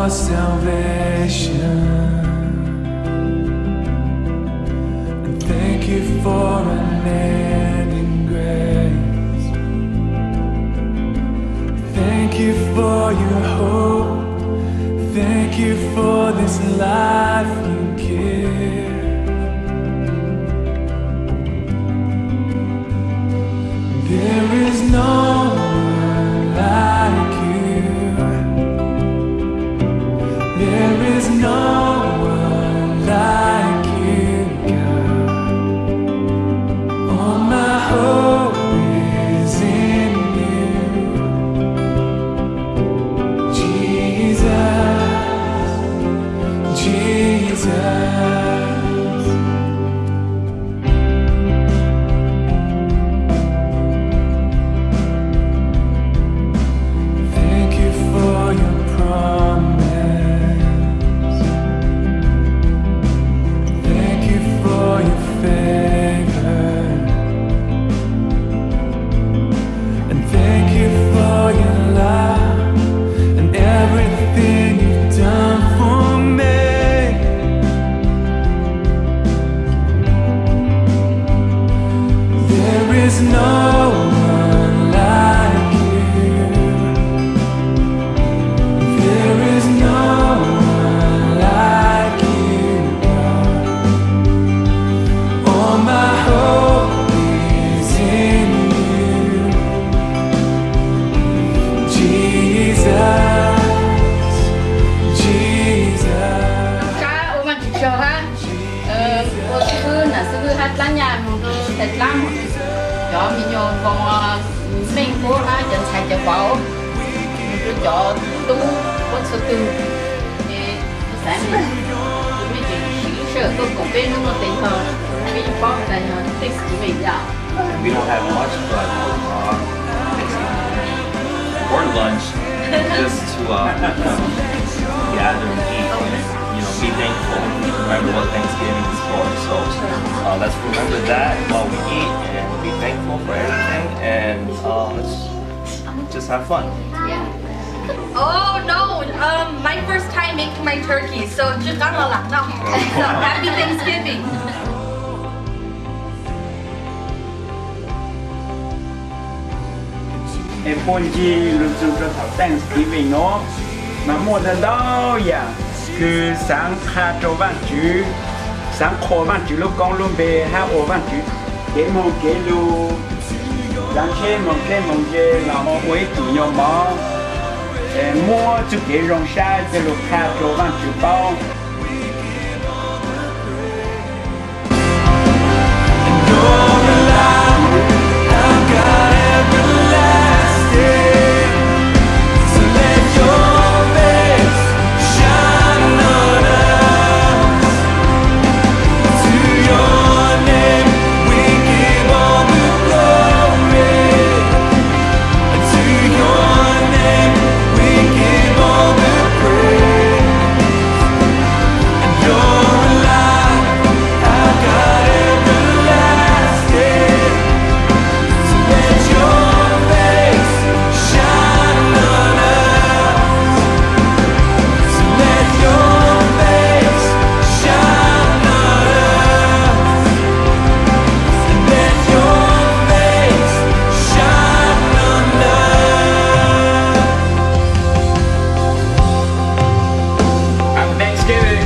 your salvation. And thank you for unending grace. Thank you for your hope. Thank you for this life you give. There is no one like you. There is no one like you, God. All my hope is in you, Jesus, Jesus. Thank you for your promise. Thank you for your favor. And thank you for your love and everything you've done for me. There is no one like you. There is no one like you, God. All my hope is in you, Jesus, Jesus. Cá ôm ăn thịt ha. Cô sư là sư hát lá nhà một thịt lắm. Cho mình nhồi còn mình cô ha dẫn xài cho bảo. Mình cho tu có sự tu. Thì sáng mình mình chỉ sợ tôi cũng bên nó tình hơn. Mình bảo là thích gì mình dạ. We don't have much, but for lunch, just to gather and eat, be thankful, remember what Thanksgiving is for. So let's remember that while we eat and be thankful for everything, and let's just have fun. Yeah. Oh no, my first time making my turkey, so just got a lot now. So happy Thanksgiving. Et pour dire le jour de Thanksgiving, non, mà mua đến đó ya, cứ sáng hai trâu vàng chữ, sáng khô vàng chữ lúc con luôn về hai ô vàng chữ, cái lu, đang mong chế là họ quấy tụi nhau mà, mua chút cái rong sai để lúc hai trâu vàng chữ bao. Thanksgiving.